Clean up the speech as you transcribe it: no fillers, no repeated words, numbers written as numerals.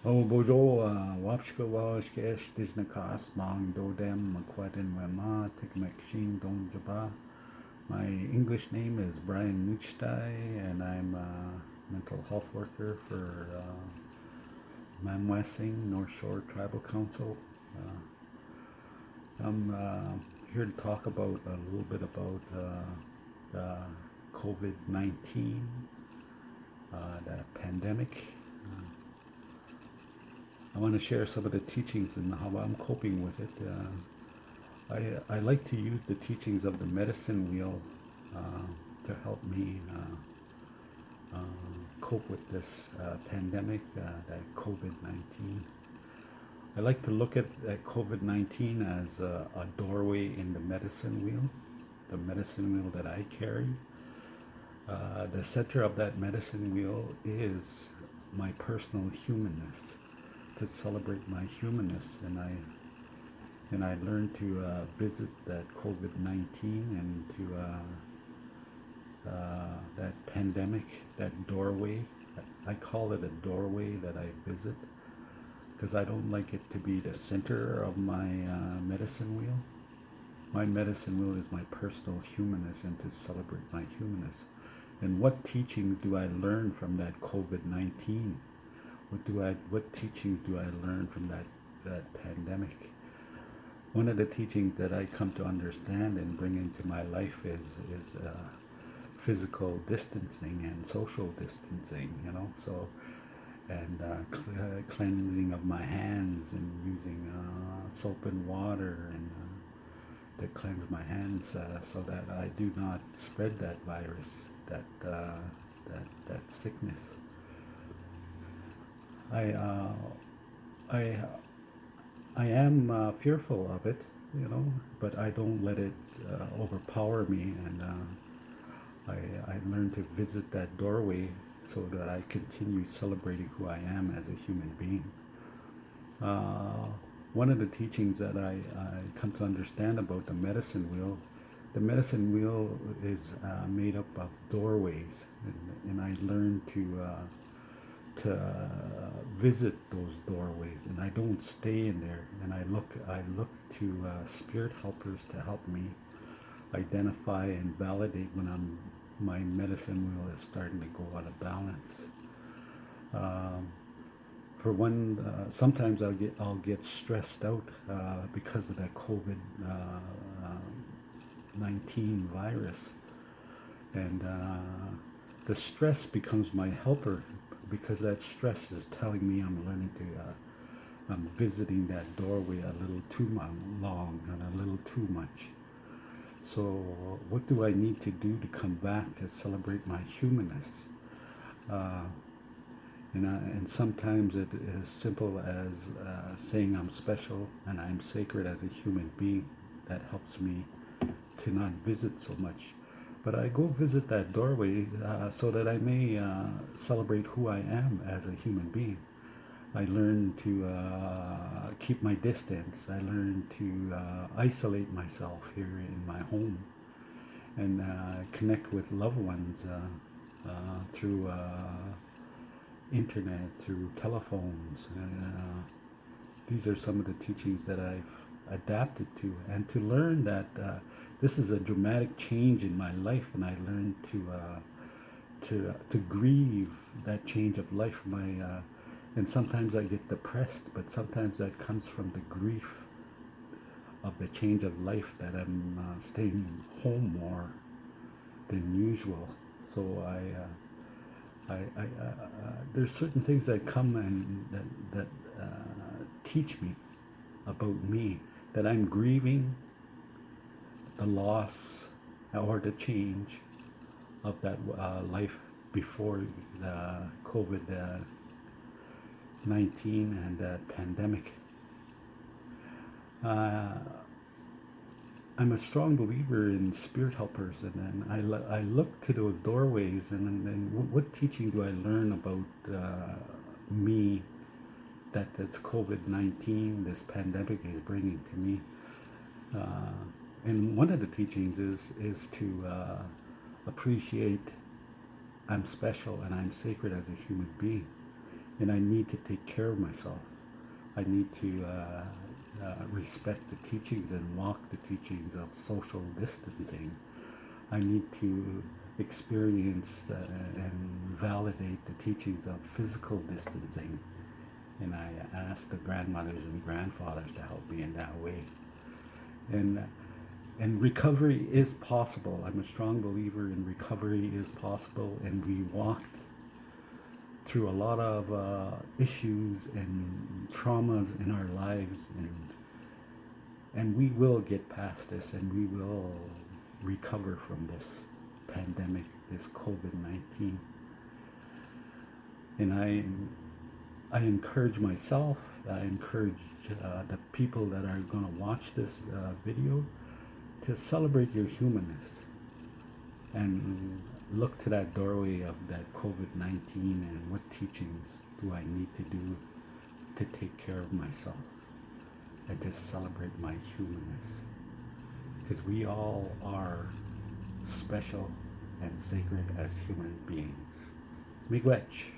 O bojo wapshka washkesh dijnakas mang dodem makwadin wema tikmekshing don jaba. My English name is Brian Nootchtai, and I'm a mental health worker for Mamwasing North Shore Tribal Council. I'm here to talk about a little bit about the COVID-19, the pandemic. I want to share some of the teachings and how I'm coping with it. I like to use the teachings of the medicine wheel to help me cope with this pandemic, that COVID 19. I like to look at COVID 19 as a doorway in the medicine wheel that I carry. The center of that medicine wheel is my personal humanness, to celebrate my humanness, and I learned to visit that COVID 19 and to that pandemic, that doorway. I call it a doorway that I visit because I don't like it to be the center of my medicine wheel. My medicine wheel is my personal humanness and to celebrate my humanness. And what teachings do I learn from that COVID 19? What teachings do I learn from that pandemic? One of the teachings that I come to understand and bring into my life is physical distancing and social distancing. So and cleansing of my hands and using soap and water and to cleanse my hands so that I do not spread that virus, that sickness. I uh, I I am fearful of it, but I don't let it overpower me, and I learn to visit that doorway so that I continue celebrating who I am as a human being. Uh, One of the teachings that I come to understand about the medicine wheel is made up of doorways, and I learned to visit those doorways, and I don't stay in there. And I look to spirit helpers to help me identify and validate when my medicine wheel is starting to go out of balance. Um, for one, sometimes I'll get stressed out because of that COVID 19 virus, and the stress becomes my helper because that stress is telling me I'm visiting that doorway a little too long and a little too much. So what do I need to do to come back to celebrate my humanness? Uh, and sometimes it is simple as saying I'm special and I'm sacred as a human being. That helps me to not visit so much. But I go visit that doorway so that I may celebrate who I am as a human being. I learn to keep my distance. I learn to isolate myself here in my home and connect with loved ones through internet, through telephones. These are some of the teachings that I've adapted to, and to learn that this is a dramatic change in my life, and I learned to grieve that change of life. And sometimes I get depressed, but sometimes that comes from the grief of the change of life that I'm staying home more than usual. So there's certain things that come and that teach me about me, that I'm grieving the loss or the change of that life before the COVID 19 and that pandemic. Uh, I'm a strong believer in spirit helpers, and I look to those doorways, and what teaching do I learn about me that's COVID 19, this pandemic is bringing to me? Uh, and one of the teachings is to appreciate I'm special and I'm sacred as a human being. and I need to take care of myself. I need to respect the teachings and walk the teachings of social distancing. I need to experience and validate the teachings of physical distancing. And I ask the grandmothers and grandfathers to help me in that way. And and recovery is possible. I'm a strong believer in recovery is possible, and we walked through a lot of issues and traumas in our lives, and we will get past this, and we will recover from this pandemic, this COVID-19. And I encourage myself, I encourage the people that are going to watch this video to celebrate your humanness and look to that doorway of that COVID-19 and what teachings do I need to do to take care of myself and to celebrate my humanness. Because we all are special and sacred as human beings. Miigwech.